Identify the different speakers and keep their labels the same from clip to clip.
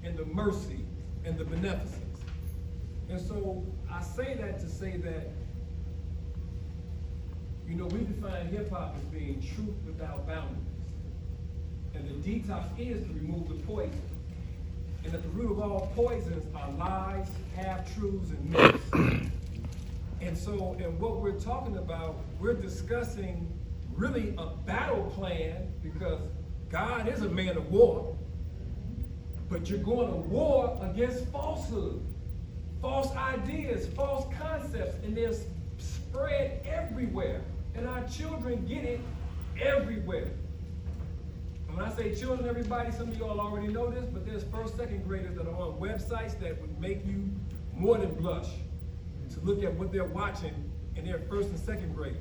Speaker 1: and the mercy and the beneficence. And so I say that to say that, you know, we define hip hop as being truth without boundaries. And the detox is to remove the poison. And at the root of all poisons are lies, half-truths, and myths. And so, and what we're talking about, we're discussing really a battle plan, because God is a man of war, but you're going to war against falsehood, false ideas, false concepts, and they're spread everywhere. And our children get it everywhere. And when I say children, everybody, some of y'all already know this, but there's first, second graders that are on websites that would make you more than blush to look at what they're watching, and they're first and second graders.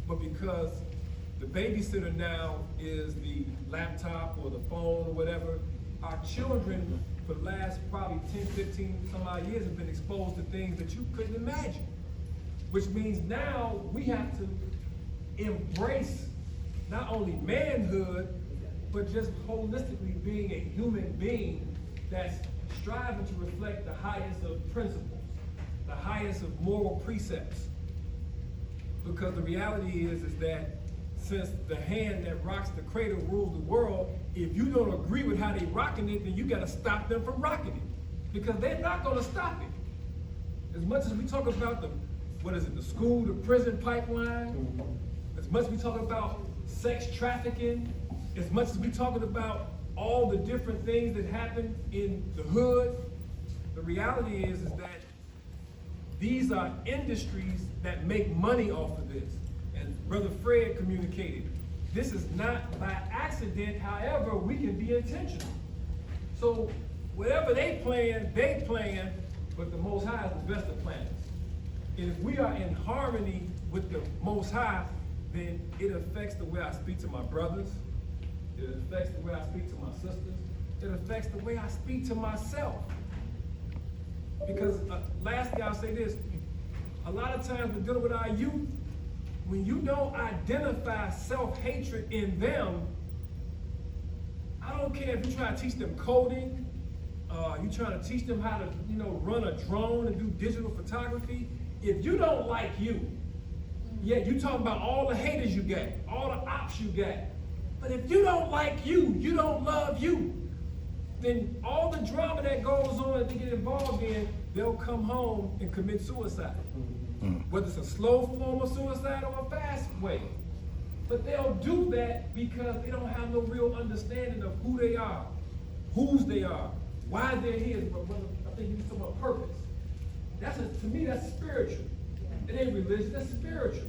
Speaker 1: But because the babysitter now is the laptop or the phone or whatever, our children for the last probably 10, 15, some odd years have been exposed to things that you couldn't imagine. Which means now we have to embrace not only manhood, but just holistically being a human being that's striving to reflect the highest of principles, the highest of moral precepts. Because the reality is that since the hand that rocks the cradle rules the world, if you don't agree with how they rocking it, then you gotta stop them from rocking it. Because they're not gonna stop it. As much as we talk about the school to prison pipeline, as much as we talk about sex trafficking, as much as we talking about all the different things that happen in the hood, the reality is that these are industries that make money off of this. And Brother Fred communicated, this is not by accident, however, we can be intentional. So whatever they plan, but the Most High is the best of planners. And if we are in harmony with the Most High, then it affects the way I speak to my brothers, it affects the way I speak to my sisters, it affects the way I speak to myself. Because lastly, I'll say this, a lot of times we're dealing with our youth, when you don't identify self-hatred in them, I don't care if you try to teach them coding, you trying to teach them how to, run a drone and do digital photography. If you don't like you, yeah, you talking about all the haters you got, all the ops you got. But if you don't like you, you don't love you, then all the drama that goes on that they get involved in, they'll come home and commit suicide. Whether it's a slow form of suicide or a fast way. But they'll do that because they don't have no real understanding of who they are, whose they are, why they're here. I think you're talking about purpose. To me, that's spiritual. It ain't religious, that's spiritual.